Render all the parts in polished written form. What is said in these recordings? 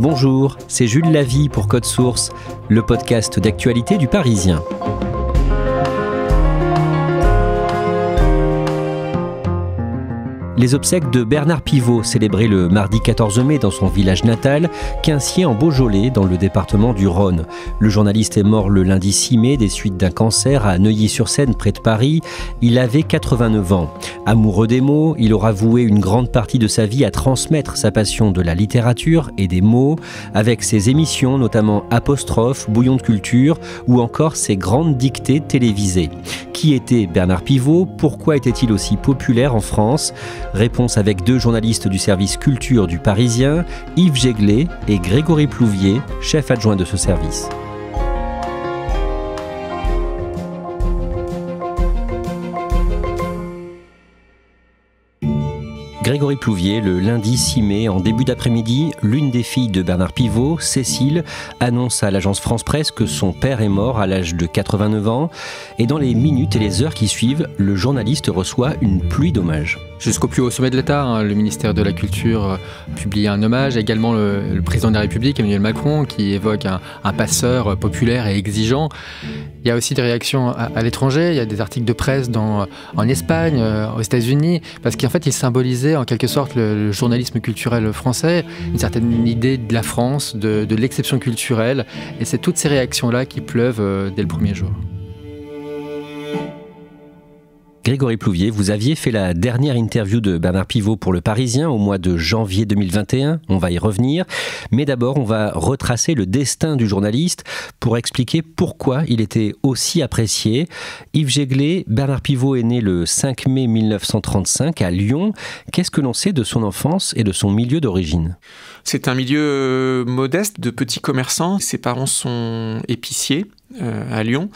Bonjour, c'est Jules Lavie pour Code Source, le podcast d'actualité du Parisien. Les obsèques de Bernard Pivot, célébrées le mardi 14 mai dans son village natal, Quinciers en Beaujolais, dans le département du Rhône. Le journaliste est mort le lundi 6 mai des suites d'un cancer à Neuilly-sur-Seine, près de Paris. Il avait 89 ans. Amoureux des mots, il aura voué une grande partie de sa vie à transmettre sa passion de la littérature et des mots, avec ses émissions, notamment Apostrophe, Bouillon de culture, ou encore ses grandes dictées télévisées. Qui était Bernard Pivot? Pourquoi était-il aussi populaire en France? Réponse avec deux journalistes du service culture du Parisien, Yves Jéglé et Grégory Plouvier, chef adjoint de ce service. Grégory Plouvier, le lundi 6 mai, en début d'après-midi, l'une des filles de Bernard Pivot, Cécile, annonce à l'agence France Presse que son père est mort à l'âge de 89 ans. Et dans les minutes et les heures qui suivent, le journaliste reçoit une pluie d'hommages. Jusqu'au plus haut sommet de l'État, le ministère de la Culture publie un hommage, également le président de la République, Emmanuel Macron, qui évoque un passeur populaire et exigeant. Il y a aussi des réactions à l'étranger, il y a des articles de presse en Espagne, aux États-Unis, parce qu'en fait, il symbolisait en quelque sorte le journalisme culturel français, une certaine idée de la France, de l'exception culturelle, et c'est toutes ces réactions-là qui pleuvent dès le premier jour. Grégory Plouvier, vous aviez fait la dernière interview de Bernard Pivot pour Le Parisien au mois de janvier 2021. On va y revenir. Mais d'abord, on va retracer le destin du journaliste pour expliquer pourquoi il était aussi apprécié. Yves Jéglé, Bernard Pivot est né le 5 mai 1935 à Lyon. Qu'est-ce que l'on sait de son enfance et de son milieu d'origine ? C'est un milieu modeste de petits commerçants. Ses parents sont épiciers à Lyon.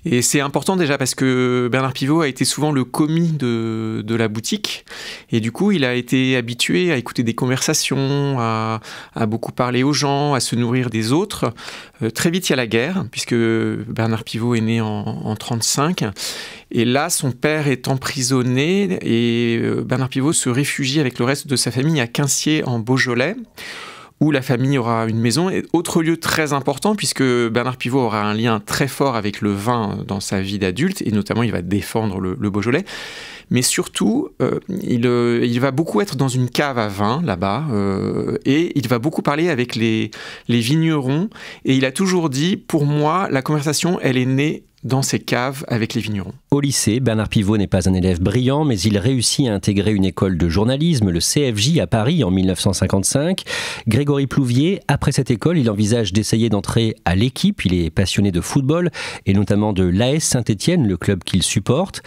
Et c'est important déjà parce que Bernard Pivot a été souvent le commis de la boutique. Et du coup, il a été habitué à écouter des conversations, à beaucoup parler aux gens, à se nourrir des autres. Très vite, il y a la guerre, puisque Bernard Pivot est né en 1935. Et là, son père est emprisonné et Bernard Pivot se réfugie avec le reste de sa famille à Quinciers en Beaujolais, où la famille aura une maison. Et autre lieu très important, puisque Bernard Pivot aura un lien très fort avec le vin dans sa vie d'adulte, et notamment il va défendre le Beaujolais. Mais surtout, il va beaucoup être dans une cave à vin, là-bas, et il va beaucoup parler avec les vignerons. Et il a toujours dit, pour moi, la conversation, elle est née dans ces caves avec les vignerons. Au lycée, Bernard Pivot n'est pas un élève brillant, mais il réussit à intégrer une école de journalisme, le CFJ à Paris en 1955. Grégory Plouvier, après cette école, il envisage d'essayer d'entrer à l'équipe. Il est passionné de football et notamment de l'AS Saint-Étienne, le club qu'il supporte.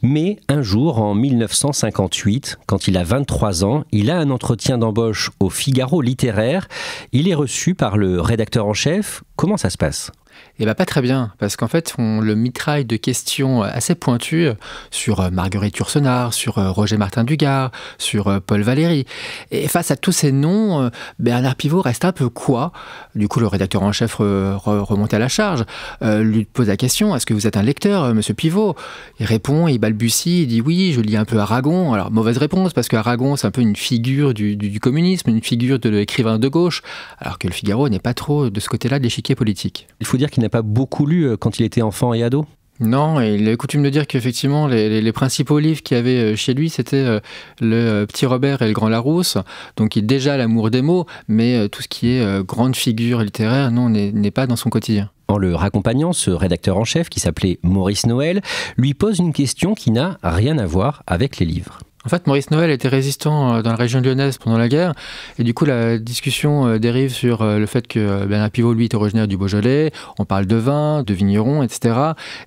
Mais un jour, en 1958, quand il a 23 ans, il a un entretien d'embauche au Figaro littéraire. Il est reçu par le rédacteur en chef. Comment ça se passe ? Eh bien, pas très bien, parce qu'en fait, on le mitraille de questions assez pointues sur Marguerite Yourcenar, sur Roger Martin Dugard, sur Paul Valéry. Et face à tous ces noms, Bernard Pivot reste un peu quoi ? Du coup, le rédacteur en chef remonte à la charge, lui pose la question, est-ce que vous êtes un lecteur, monsieur Pivot ? Il répond, il balbutie, il dit oui, je lis un peu Aragon. Alors, mauvaise réponse, parce qu'Aragon, c'est un peu une figure du communisme, une figure de l'écrivain de gauche, alors que le Figaro n'est pas trop de ce côté-là de l'échiquier politique. Il faut dire qu'il n'a pas beaucoup lu quand il était enfant et ado ? Non, et il a coutume de dire qu'effectivement, les principaux livres qu'il y avait chez lui, c'était le Petit Robert et le Grand Larousse. Donc, il a déjà l'amour des mots, mais tout ce qui est grande figure littéraire, non, n'est pas dans son quotidien. En le raccompagnant, ce rédacteur en chef, qui s'appelait Maurice Noël, lui pose une question qui n'a rien à voir avec les livres. En fait, Maurice Noël était résistant dans la région lyonnaise pendant la guerre. Et du coup, la discussion dérive sur le fait que Bernard Pivot, lui, est originaire du Beaujolais. On parle de vin, de vignerons, etc.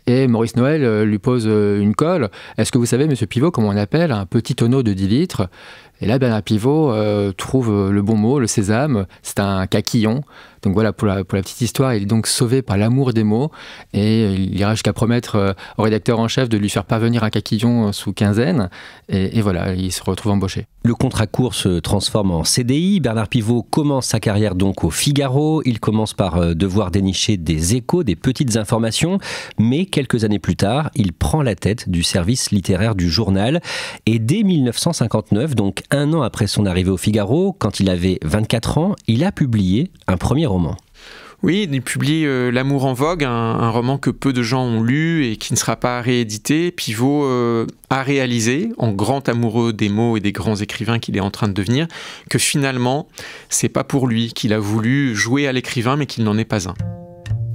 Et Maurice Noël lui pose une colle. Est-ce que vous savez, monsieur Pivot, comment on appelle un petit tonneau de 10 litres ? Et là, Bernard Pivot trouve le bon mot, le sésame. C'est un caquillon. Donc voilà, pour la petite histoire, il est donc sauvé par l'amour des mots. Et il ira jusqu'à promettre au rédacteur en chef de lui faire parvenir un caquillon sous quinzaine. Et voilà, il se retrouve embauché. Le contrat court se transforme en CDI. Bernard Pivot commence sa carrière donc au Figaro. Il commence par devoir dénicher des échos, des petites informations. Mais quelques années plus tard, il prend la tête du service littéraire du journal. Et dès 1959, donc un an après son arrivée au Figaro, quand il avait 24 ans, il a publié un premier roman. Oui, il publie L'amour en vogue, un roman que peu de gens ont lu et qui ne sera pas réédité. Pivot a réalisé, en grand amoureux des mots et des grands écrivains qu'il est en train de devenir, que finalement, c'est pas pour lui qu'il a voulu jouer à l'écrivain, mais qu'il n'en est pas un.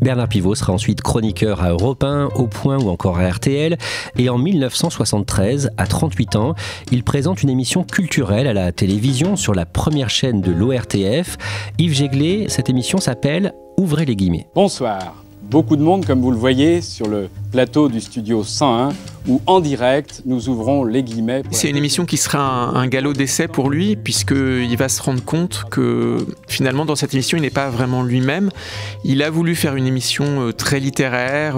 Bernard Pivot sera ensuite chroniqueur à Europe 1, Au Point ou encore à RTL. Et en 1973, à 38 ans, il présente une émission culturelle à la télévision sur la première chaîne de l'ORTF. Yves Jéglé, cette émission s'appelle « Ouvrez les guillemets ». Bonsoir. Beaucoup de monde, comme vous le voyez, sur le plateau du studio 101, où en direct, nous ouvrons les guillemets. C'est une émission qui sera un galop d'essai pour lui, puisqu'il va se rendre compte que finalement, dans cette émission, il n'est pas vraiment lui-même. Il a voulu faire une émission très littéraire,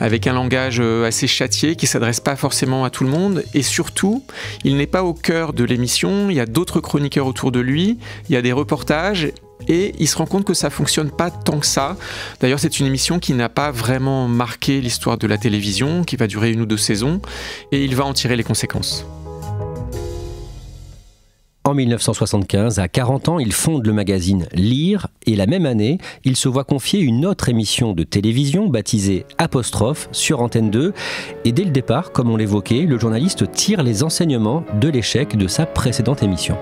avec un langage assez châtié, qui ne s'adresse pas forcément à tout le monde. Et surtout, il n'est pas au cœur de l'émission. Il y a d'autres chroniqueurs autour de lui, il y a des reportages. Et il se rend compte que ça ne fonctionne pas tant que ça. D'ailleurs, c'est une émission qui n'a pas vraiment marqué l'histoire de la télévision, qui va durer 1 ou 2 saisons, et il va en tirer les conséquences. En 1975, à 40 ans, il fonde le magazine Lire, et la même année, il se voit confier une autre émission de télévision baptisée Apostrophe sur Antenne 2. Et dès le départ, comme on l'évoquait, le journaliste tire les enseignements de l'échec de sa précédente émission.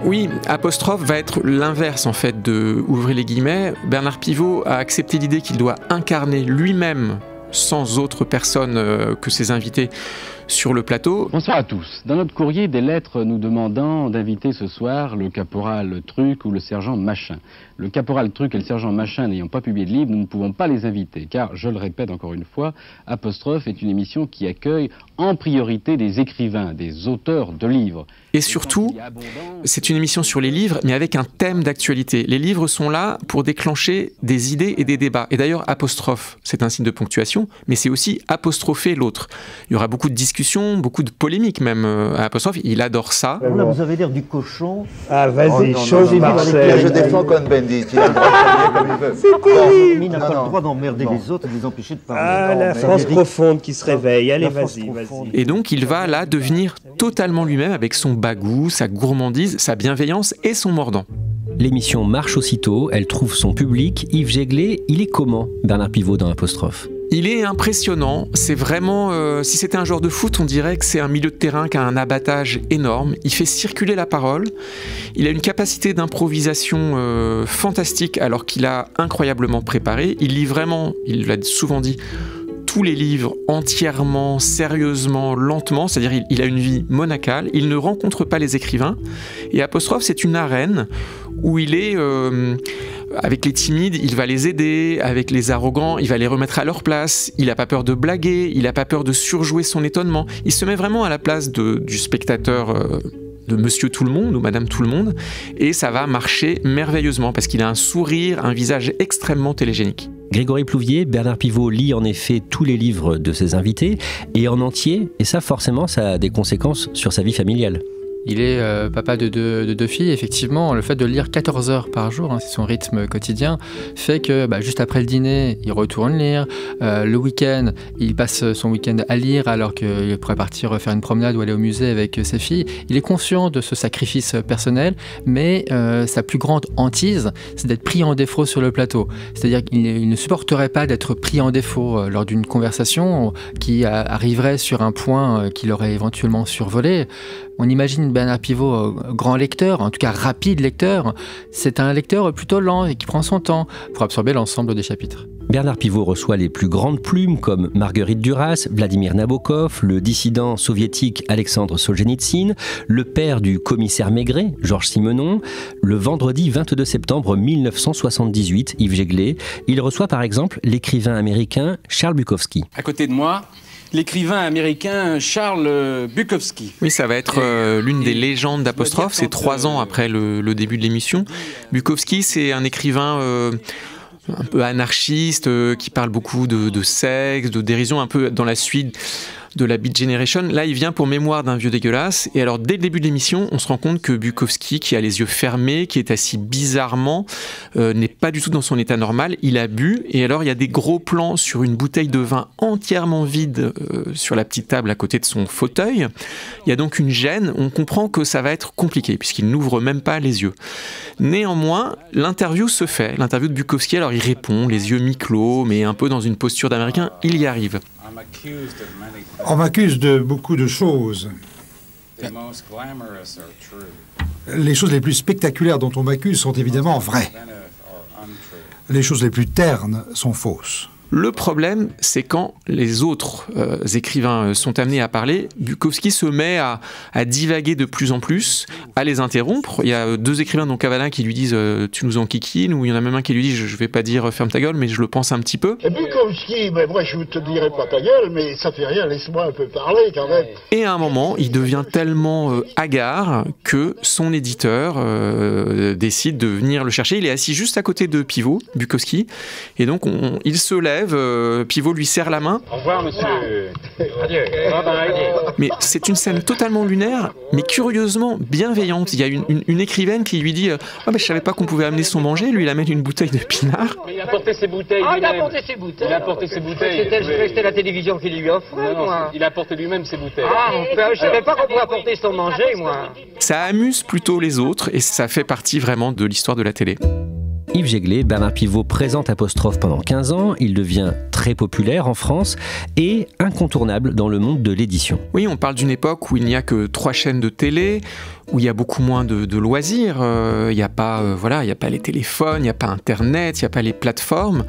Oui, Apostrophe va être l'inverse en fait de Ouvrez les guillemets. Bernard Pivot a accepté l'idée qu'il doit incarner lui-même, sans autre personne que ses invités, sur le plateau. Bonsoir à tous. Dans notre courrier, des lettres nous demandant d'inviter ce soir le caporal Truc ou le sergent Machin. Le caporal Truc et le sergent Machin n'ayant pas publié de livre, nous ne pouvons pas les inviter, car, je le répète encore une fois, Apostrophe est une émission qui accueille en priorité des écrivains, des auteurs de livres. Et surtout, c'est une émission sur les livres, mais avec un thème d'actualité. Les livres sont là pour déclencher des idées et des débats. Et d'ailleurs, Apostrophe, c'est un signe de ponctuation, mais c'est aussi apostropher l'autre. Il y aura beaucoup de discussions, beaucoup de polémiques même à Apostrophe. Il adore ça. Là, vous avez l'air du cochon. Ah, vas-y, chose Marcel. Je défends Cohn-Bendit. Il a le droit de parler comme il veut. C'est terrible. Il n'a pas le droit d'emmerder les autres et de les empêcher de parler. Ah, la France profonde qui se réveille. Allez, vas-y. Et donc, il va là devenir totalement lui-même avec son bagou, sa gourmandise, sa bienveillance et son mordant. L'émission marche aussitôt, elle trouve son public. Yves Jéglé, il est comment, Bernard Pivot dans Apostrophe ? Il est impressionnant, c'est vraiment, si c'était un joueur de foot, on dirait que c'est un milieu de terrain qui a un abattage énorme. Il fait circuler la parole, il a une capacité d'improvisation fantastique alors qu'il a incroyablement préparé. Il lit vraiment, il l'a souvent dit, tous les livres entièrement, sérieusement, lentement, c'est-à-dire il a une vie monacale, il ne rencontre pas les écrivains, et Apostrophe, c'est une arène où il est, avec les timides, il va les aider, avec les arrogants, il va les remettre à leur place, il n'a pas peur de blaguer, il n'a pas peur de surjouer son étonnement, il se met vraiment à la place du spectateur, de Monsieur Tout-le-Monde ou Madame Tout-le-Monde, et ça va marcher merveilleusement, parce qu'il a un sourire, un visage extrêmement télégénique. Grégory Plouvier, Bernard Pivot lit en effet tous les livres de ses invités, et en entier, et ça forcément ça a des conséquences sur sa vie familiale. Il est papa de deux filles. Effectivement, le fait de lire 14 heures par jour, c'est son rythme quotidien, fait que juste après le dîner, il retourne lire. Le week-end, il passe son week-end à lire alors qu'il pourrait partir faire une promenade ou aller au musée avec ses filles. Il est conscient de ce sacrifice personnel, mais sa plus grande hantise, c'est d'être pris en défaut sur le plateau. C'est-à-dire qu'il ne supporterait pas d'être pris en défaut lors d'une conversation qui arriverait sur un point qu'il aurait éventuellement survolé. On imagine Bernard Pivot grand lecteur, en tout cas rapide lecteur. C'est un lecteur plutôt lent et qui prend son temps pour absorber l'ensemble des chapitres. Bernard Pivot reçoit les plus grandes plumes comme Marguerite Duras, Vladimir Nabokov, le dissident soviétique Alexandre Solzhenitsyn, le père du commissaire Maigret, Georges Simenon. Le vendredi 22 septembre 1978, Yves Jéglé, il reçoit par exemple l'écrivain américain Charles Bukowski. À côté de moi, l'écrivain américain Charles Bukowski. Oui, ça va être l'une des légendes d'Apostrophe. C'est 3 ans après le début de l'émission. Bukowski, c'est un écrivain un peu anarchiste, qui parle beaucoup de sexe, de dérision, un peu dans la suite de la Beat Generation. Là, il vient pour Mémoire d'un vieux dégueulasse. Et alors, dès le début de l'émission, on se rend compte que Bukowski, qui a les yeux fermés, qui est assis bizarrement, n'est pas du tout dans son état normal. Il a bu. Et alors, il y a des gros plans sur une bouteille de vin entièrement vide sur la petite table à côté de son fauteuil. Il y a donc une gêne. On comprend que ça va être compliqué, puisqu'il n'ouvre même pas les yeux. Néanmoins, l'interview se fait. L'interview de Bukowski, alors il répond, les yeux mi-clos, mais un peu dans une posture d'Américain. Il y arrive. On m'accuse de beaucoup de choses. Les choses les plus spectaculaires dont on m'accuse sont évidemment vraies. Les choses les plus ternes sont fausses. Le problème, c'est quand les autres écrivains sont amenés à parler, Bukowski se met à divaguer de plus en plus, à les interrompre. Il y a 2 écrivains, dont Kavanagh, qui lui disent « tu nous enquiquines » ou il y en a même un qui lui dit « je vais pas dire ferme ta gueule, mais je le pense un petit peu ». Et Bukowski, moi je te dirai pas ta gueule, mais ça fait rien, laisse-moi un peu parler quand même. Et à un moment, il devient tellement hagard que son éditeur décide de venir le chercher. Il est assis juste à côté de Pivot, Bukowski, et donc il se lève. Pivot lui serre la main. Au revoir, monsieur. Adieu. Mais c'est une scène totalement lunaire, mais curieusement bienveillante. Il y a une écrivaine qui lui dit je savais pas qu'on pouvait amener son manger. Lui, il amène une bouteille de pinard. Mais il a apporté ses bouteilles. Il a apporté ses bouteilles. Il a apporté ses bouteilles. C'était la télévision qui lui offrait, moi. Il a apporté lui-même ses bouteilles. Je savais pas qu'on pouvait apporter son manger, moi. Ça amuse plutôt les autres et ça fait partie vraiment de l'histoire de la télé. Yves Jéglé, Bernard Pivot présente Apostrophe pendant 15 ans, il devient très populaire en France et incontournable dans le monde de l'édition. Oui, on parle d'une époque où il n'y a que 3 chaînes de télé, où il y a beaucoup moins de loisirs, il n'y a pas les téléphones, il n'y a pas Internet, il n'y a pas les plateformes.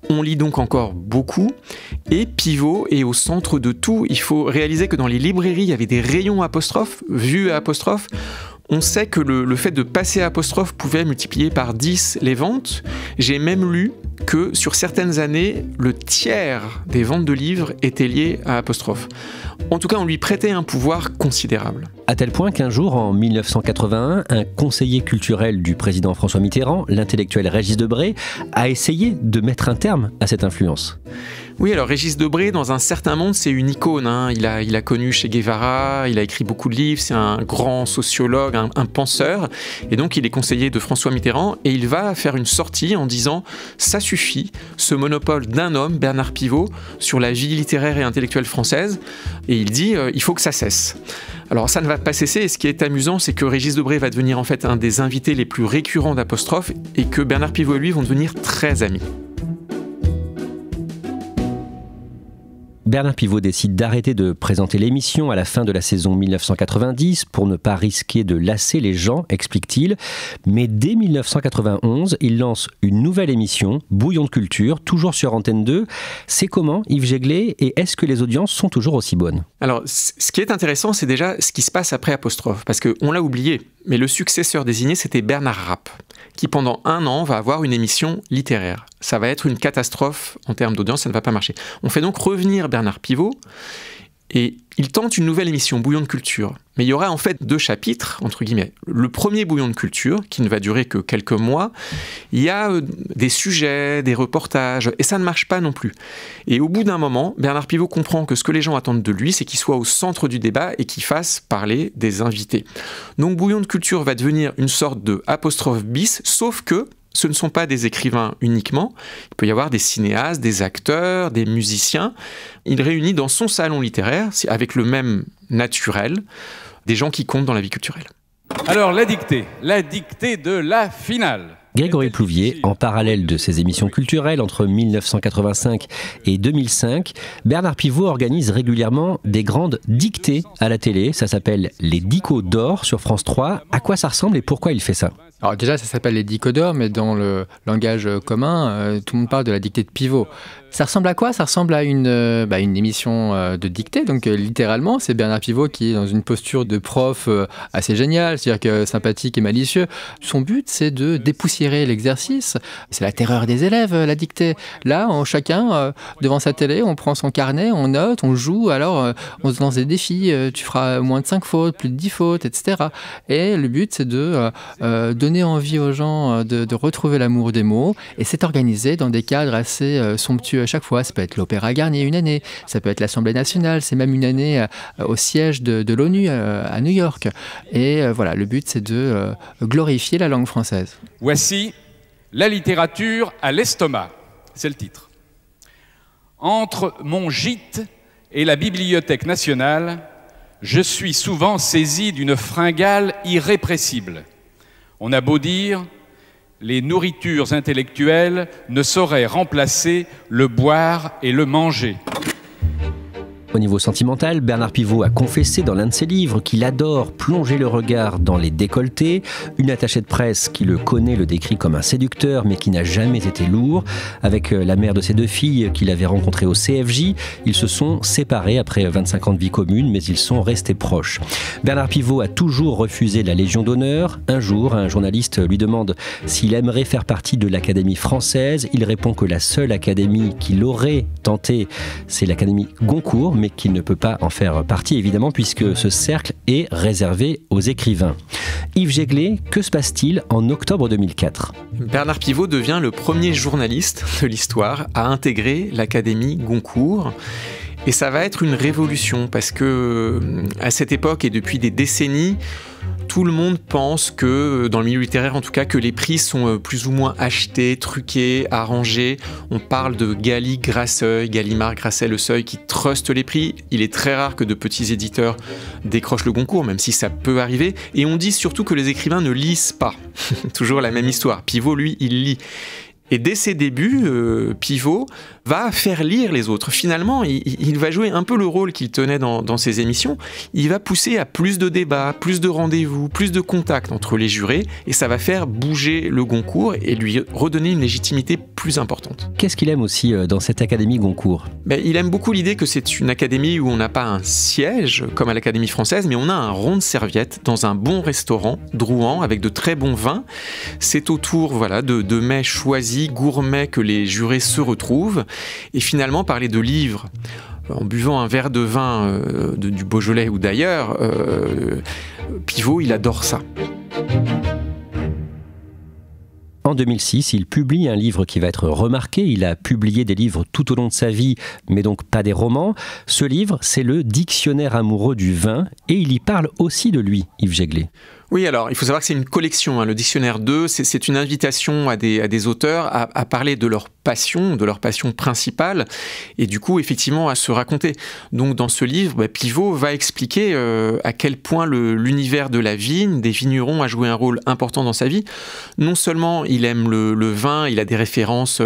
On lit donc encore beaucoup et Pivot est au centre de tout. Il faut réaliser que dans les librairies, il y avait des rayons Apostrophe, vus à Apostrophe. On sait que le fait de passer à Apostrophe pouvait multiplier par 10 les ventes. J'ai même lu que sur certaines années, le tiers des ventes de livres étaient liées à Apostrophe. En tout cas, on lui prêtait un pouvoir considérable. À tel point qu'un jour, en 1981, un conseiller culturel du président François Mitterrand, l'intellectuel Régis Debray, a essayé de mettre un terme à cette influence. Oui, alors Régis Debray, dans un certain monde, c'est une icône. Il a connu Che Guevara, il a écrit beaucoup de livres, c'est un grand sociologue, un penseur. Et donc, il est conseiller de François Mitterrand et il va faire une sortie en disant « ça suffit, ce monopole d'un homme, Bernard Pivot, sur la vie littéraire et intellectuelle française ». Et il dit « il faut que ça cesse ». Alors ça ne va pas cesser et ce qui est amusant, c'est que Régis Debray va devenir en fait un des invités les plus récurrents d'Apostrophe et que Bernard Pivot et lui vont devenir très amis. Bernard Pivot décide d'arrêter de présenter l'émission à la fin de la saison 1990 pour ne pas risquer de lasser les gens, explique-t-il. Mais dès 1991, il lance une nouvelle émission, Bouillon de culture, toujours sur Antenne 2. C'est comment, Yves Jéglé, et est-ce que les audiences sont toujours aussi bonnes ? Alors, ce qui est intéressant, c'est déjà ce qui se passe après Apostrophe, parce qu'on l'a oublié, mais le successeur désigné, c'était Bernard Rapp, qui pendant 1 an va avoir une émission littéraire. Ça va être une catastrophe en termes d'audience, ça ne va pas marcher. On fait donc revenir Bernard Pivot et il tente une nouvelle émission, Bouillon de culture. Mais il y aura en fait 2 chapitres, entre guillemets. Le premier Bouillon de culture, qui ne va durer que quelques mois, il y a des sujets, des reportages, et ça ne marche pas non plus. Et au bout d'un moment, Bernard Pivot comprend que ce que les gens attendent de lui, c'est qu'il soit au centre du débat et qu'il fasse parler des invités. Donc Bouillon de culture va devenir une sorte de apostrophe bis, sauf que ce ne sont pas des écrivains uniquement, il peut y avoir des cinéastes, des acteurs, des musiciens. Il réunit dans son salon littéraire, avec le même naturel, des gens qui comptent dans la vie culturelle. Alors la dictée de la finale. Grégory Plouvier, en parallèle de ses émissions culturelles entre 1985 et 2005, Bernard Pivot organise régulièrement des grandes dictées à la télé. Ça s'appelle les Dicos d'or sur France 3. À quoi ça ressemble et pourquoi il fait ça ? Alors déjà, ça s'appelle les Dicos d'or, mais dans le langage commun, tout le monde parle de la dictée de Pivot. Ça ressemble à quoi ? Ça ressemble à une émission de dictée. Donc littéralement, c'est Bernard Pivot qui est dans une posture de prof assez géniale, c'est-à-dire que sympathique et malicieux. Son but, c'est de dépoussiérer l'exercice. C'est la terreur des élèves, la dictée. Là, chacun, devant sa télé, on prend son carnet, on note, on joue, alors on se lance des défis. Tu feras moins de 5 fautes, plus de 10 fautes, etc. Et le but, c'est de donner envie aux gens de retrouver l'amour des mots. Et c'est organisé dans des cadres assez somptueux, chaque fois. Ça peut être l'Opéra Garnier une année, ça peut être l'Assemblée nationale, c'est même une année au siège de l'ONU à New York. Et voilà, le but c'est de glorifier la langue française. Voici La littérature à l'estomac, c'est le titre. Entre mon gîte et la Bibliothèque nationale, je suis souvent saisi d'une fringale irrépressible. On a beau dire, les nourritures intellectuelles ne sauraient remplacer le boire et le manger. Au niveau sentimental, Bernard Pivot a confessé dans l'un de ses livres qu'il adore plonger le regard dans les décolletés. Une attachée de presse qui le connaît le décrit comme un séducteur, mais qui n'a jamais été lourd. Avec la mère de ses 2 filles qu'il avait rencontrées au CFJ, ils se sont séparés après 25 ans de vie commune, mais ils sont restés proches. Bernard Pivot a toujours refusé la Légion d'honneur. Un jour, un journaliste lui demande s'il aimerait faire partie de l'Académie française. Il répond que la seule académie qu'il aurait tenté, c'est l'Académie Goncourt, mais qu'il ne peut pas en faire partie évidemment puisque ce cercle est réservé aux écrivains. Yves Jéglé, que se passe-t-il en octobre 2004 ? Bernard Pivot devient le premier journaliste de l'histoire à intégrer l'Académie Goncourt. Et ça va être une révolution parce que à cette époque et depuis des décennies, tout le monde pense que, dans le milieu littéraire en tout cas, que les prix sont plus ou moins achetés, truqués, arrangés. On parle de Gallimard, Grasset, Le Seuil qui trustent les prix. Il est très rare que de petits éditeurs décrochent le Goncourt, même si ça peut arriver. Et on dit surtout que les écrivains ne lisent pas. Toujours la même histoire. Pivot, lui, il lit. Et dès ses débuts, Pivot va faire lire les autres. Finalement, il va jouer un peu le rôle qu'il tenait dans ses émissions. Il va pousser à plus de débats, plus de rendez-vous, plus de contacts entre les jurés, et ça va faire bouger le Goncourt et lui redonner une légitimité plus importante. Qu'est-ce qu'il aime aussi dans cette Académie Goncourt ? Il aime beaucoup l'idée que c'est une académie où on n'a pas un siège, comme à l'Académie française, mais on a un rond de serviette dans un bon restaurant, Drouan, avec de très bons vins. C'est autour de mets choisis, gourmets, que les jurés se retrouvent. Et finalement, parler de livres en buvant un verre de vin du Beaujolais ou d'ailleurs, Pivot, il adore ça. En 2006, il publie un livre qui va être remarqué. Il a publié des livres tout au long de sa vie, mais donc pas des romans. Ce livre, c'est le Dictionnaire amoureux du vin, et il y parle aussi de lui, Yves Jéglé. Oui, alors, il faut savoir que c'est une collection, le Dictionnaire 2, c'est une invitation à des auteurs à parler de leur passion principale, et du coup, effectivement, à se raconter. Donc, dans ce livre, Pivot va expliquer à quel point l'univers de la vigne, des vignerons, a joué un rôle important dans sa vie. Non seulement il aime le vin, il a des références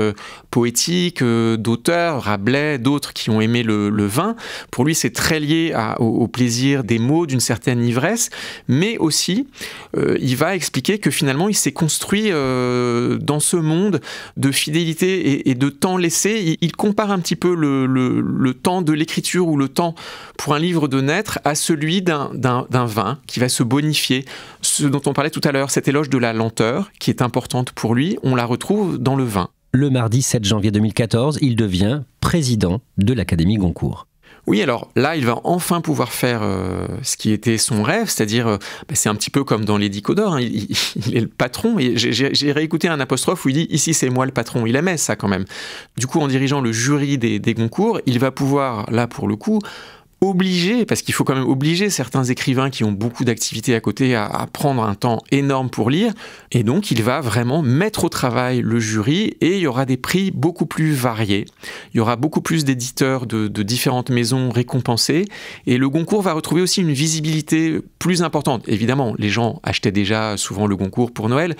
poétiques, d'auteurs, Rabelais, d'autres qui ont aimé le vin. Pour lui, c'est très lié au plaisir des mots, d'une certaine ivresse, mais aussi il va expliquer que finalement il s'est construit dans ce monde de fidélité et de temps laissé. Il compare un petit peu le temps de l'écriture ou le temps pour un livre de naître à celui d'un vin qui va se bonifier. Ce dont on parlait tout à l'heure, cette éloge de la lenteur qui est importante pour lui, on la retrouve dans le vin. Le mardi 7 janvier 2014, il devient président de l'Académie Goncourt. Oui, alors là, il va enfin pouvoir faire ce qui était son rêve, c'est-à-dire, c'est un petit peu comme dans les Dicodor, il est le patron, et j'ai réécouté un apostrophe où il dit « ici c'est moi le patron », il aimait ça quand même. Du coup, en dirigeant le jury des Goncourt, il va pouvoir, là pour le coup, obliger, parce qu'il faut quand même obliger certains écrivains qui ont beaucoup d'activités à côté à prendre un temps énorme pour lire, et donc il va vraiment mettre au travail le jury, et il y aura des prix beaucoup plus variés, il y aura beaucoup plus d'éditeurs de différentes maisons récompensés, et le Goncourt va retrouver aussi une visibilité plus importante. Évidemment, les gens achetaient déjà souvent le Goncourt pour Noël,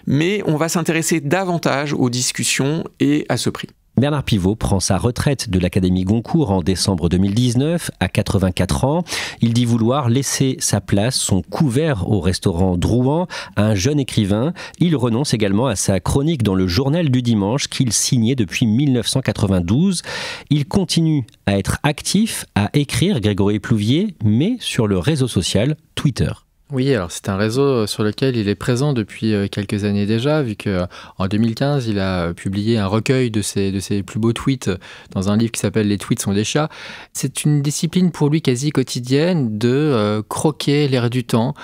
mais on va s'intéresser davantage aux discussions et à ce prix. Bernard Pivot prend sa retraite de l'Académie Goncourt en décembre 2019, à 84 ans. Il dit vouloir laisser sa place, son couvert au restaurant Drouan, à un jeune écrivain. Il renonce également à sa chronique dans le Journal du Dimanche qu'il signait depuis 1992. Il continue à être actif, à écrire, Grégory Plouvier, mais sur le réseau social Twitter. Oui, alors c'est un réseau sur lequel il est présent depuis quelques années déjà, vu qu'en 2015, il a publié un recueil de ses plus beaux tweets dans un livre qui s'appelle « Les tweets sont des chats ». C'est une discipline pour lui quasi quotidienne de croquer l'air du temps,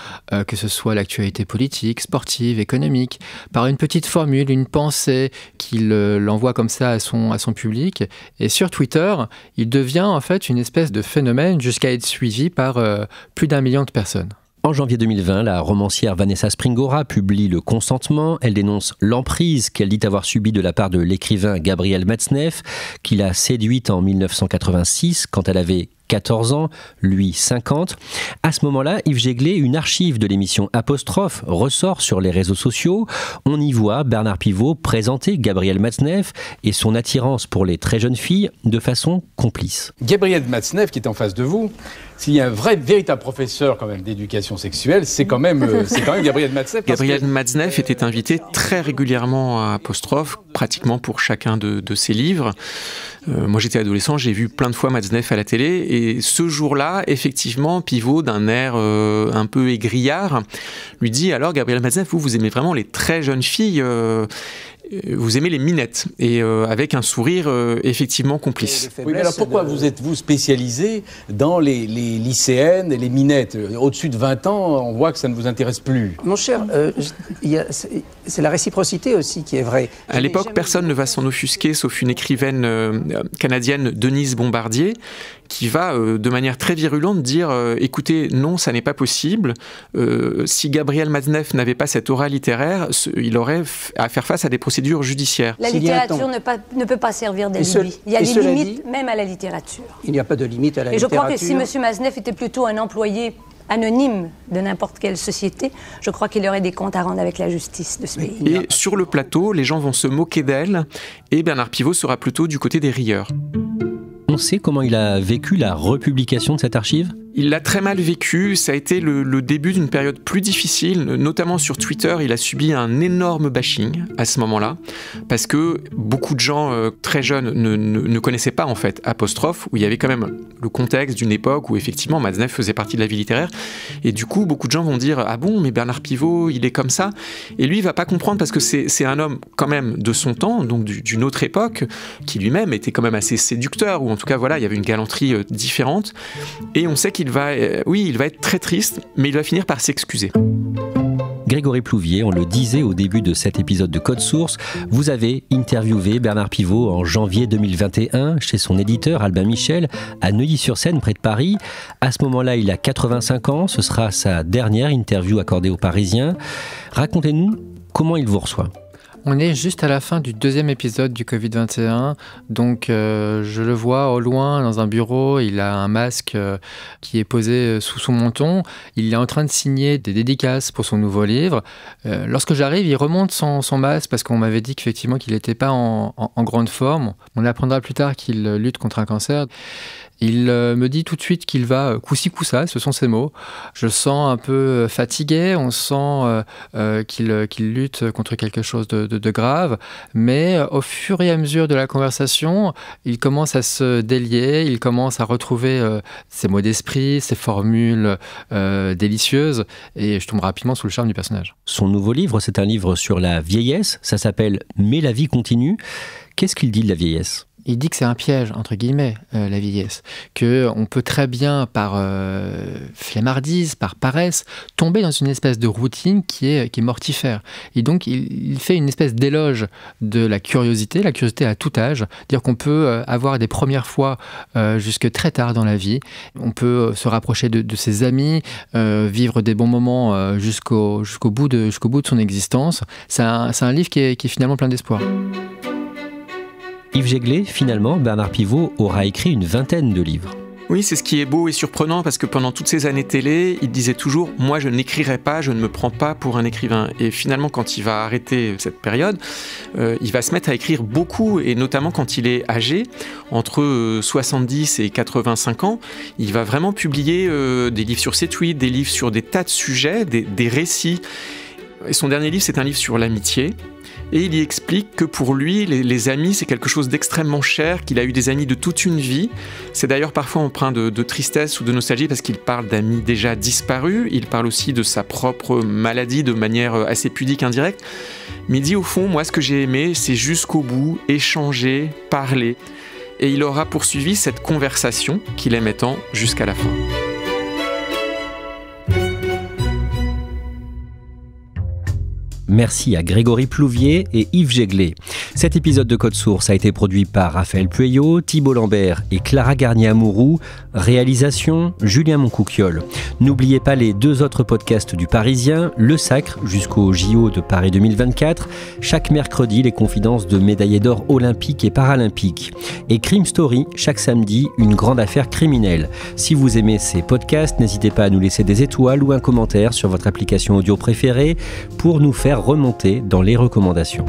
que ce soit l'actualité politique, sportive, économique, par une petite formule, une pensée qu'il l'envoie comme ça à son public. Et sur Twitter, il devient en fait une espèce de phénomène jusqu'à être suivi par plus d'1 million de personnes. En janvier 2020, la romancière Vanessa Springora publie Le Consentement. Elle dénonce l'emprise qu'elle dit avoir subie de la part de l'écrivain Gabriel Matzneff, qui l'a séduite en 1986 quand elle avait 14 ans, lui 50. À ce moment-là, Yves Jéglé, une archive de l'émission Apostrophe ressort sur les réseaux sociaux. On y voit Bernard Pivot présenter Gabriel Matzneff et son attirance pour les très jeunes filles de façon complice. Gabriel Matzneff, qui est en face de vous, s'il y a un véritable professeur quand même d'éducation sexuelle, c'est quand même Gabriel Matzneff. Gabriel Matzneff était invité très régulièrement à Apostrophe, pratiquement pour chacun de ses livres. Moi j'étais adolescent, j'ai vu plein de fois Matzneff à la télé, et ce jour-là, effectivement, Pivot, d'un air un peu égrillard, lui dit « Alors Gabriel Matzneff, vous aimez vraiment les très jeunes filles vous aimez les minettes », et avec un sourire effectivement complice. Oui, mais alors pourquoi vous êtes-vous spécialisé dans les lycéennes et les minettes? Au-dessus de 20 ans, on voit que ça ne vous intéresse plus. Mon cher, c'est la réciprocité aussi qui est vraie. À l'époque, personne ne va s'en offusquer, sauf une écrivaine canadienne, Denise Bombardier, qui va de manière très virulente dire écoutez, non, ça n'est pas possible. Si Gabriel Matzneff n'avait pas cette aura littéraire, il aurait à faire face à des procédures judiciaires. La littérature ne peut pas servir d'alibi. Il y a des limites même à la littérature. Il n'y a pas de limite à la littérature. Et je crois que si M. Matzneff était plutôt un employé anonyme de n'importe quelle société, je crois qu'il aurait des comptes à rendre avec la justice de ce pays. Et sur le plateau, les gens vont se moquer d'elle, et Bernard Pivot sera plutôt du côté des rieurs. On sait comment il a vécu la republication de cette archive ? Il l'a très mal vécu, ça a été le début d'une période plus difficile, notamment sur Twitter. Il a subi un énorme bashing à ce moment-là, parce que beaucoup de gens très jeunes ne connaissaient pas en fait Apostrophe, où il y avait quand même le contexte d'une époque où effectivement Matzneff faisait partie de la vie littéraire, et du coup beaucoup de gens vont dire « Ah bon, mais Bernard Pivot, il est comme ça ?» Et lui, il va pas comprendre, parce que c'est un homme quand même de son temps, donc d'une autre époque, qui lui-même était quand même assez séducteur, ou en tout cas voilà, il y avait une galanterie différente, et on sait qu'il va être très triste, mais il va finir par s'excuser. Grégory Plouvier, on le disait au début de cet épisode de Code Source, vous avez interviewé Bernard Pivot en janvier 2021 chez son éditeur Albin Michel à Neuilly-sur-Seine, près de Paris. À ce moment-là, il a 85 ans, ce sera sa dernière interview accordée aux Parisiens. Racontez-nous comment il vous reçoit. On est juste à la fin du 2e épisode du Covid-21, donc je le vois au loin dans un bureau, il a un masque qui est posé sous son menton, il est en train de signer des dédicaces pour son nouveau livre. Lorsque j'arrive, il remonte son masque parce qu'on m'avait dit qu'effectivement qu'il n'était pas en grande forme. On apprendra plus tard qu'il lutte contre un cancer. Il me dit tout de suite qu'il va coup-ci coup-ça, ce sont ses mots. Je le sens un peu fatigué, on sent qu'il lutte contre quelque chose de grave, mais au fur et à mesure de la conversation, il commence à se délier, il commence à retrouver ses mots d'esprit, ses formules délicieuses, et je tombe rapidement sous le charme du personnage. Son nouveau livre, c'est un livre sur la vieillesse, ça s'appelle « Mais la vie continue ». Qu'est-ce qu'il dit de la vieillesse ? Il dit que c'est un piège, entre guillemets, la vieillesse. Qu'on peut très bien, par flemmardise, par paresse, tomber dans une espèce de routine qui est mortifère. Et donc, il fait une espèce d'éloge de la curiosité à tout âge. Dire qu'on peut avoir des premières fois jusque très tard dans la vie. On peut se rapprocher de ses amis, vivre des bons moments jusqu'au bout de son existence. C'est un livre qui est finalement plein d'espoir. Yves Jéglé, finalement, Bernard Pivot aura écrit une vingtaine de livres. Oui, c'est ce qui est beau et surprenant, parce que pendant toutes ces années télé, il disait toujours « Moi, je n'écrirai pas, je ne me prends pas pour un écrivain ». Et finalement, quand il va arrêter cette période, il va se mettre à écrire beaucoup, et notamment quand il est âgé, entre 70 et 85 ans, il va vraiment publier des livres sur ses tweets, des livres sur des tas de sujets, des récits. Et son dernier livre, c'est un livre sur l'amitié. Et il y explique que pour lui, les amis, c'est quelque chose d'extrêmement cher, qu'il a eu des amis de toute une vie. C'est d'ailleurs parfois empreint de tristesse ou de nostalgie parce qu'il parle d'amis déjà disparus. Il parle aussi de sa propre maladie de manière assez pudique, indirecte. Mais il dit au fond, moi ce que j'ai aimé, c'est jusqu'au bout, échanger, parler. Et il aura poursuivi cette conversation qu'il aimait tant jusqu'à la fin. Merci à Grégory Plouvier et Yves Jéglet. Cet épisode de Code Source a été produit par Raphaël Pueyo, Thibault Lambert et Clara Garnier-Amouroux. Réalisation, Julien Moncouquiol. N'oubliez pas les 2 autres podcasts du Parisien, Le Sacre jusqu'au JO de Paris 2024. Chaque mercredi, les confidences de médaillés d'or olympiques et paralympiques. Et Crime Story, chaque samedi, une grande affaire criminelle. Si vous aimez ces podcasts, n'hésitez pas à nous laisser des étoiles ou un commentaire sur votre application audio préférée pour nous faire remonter dans les recommandations.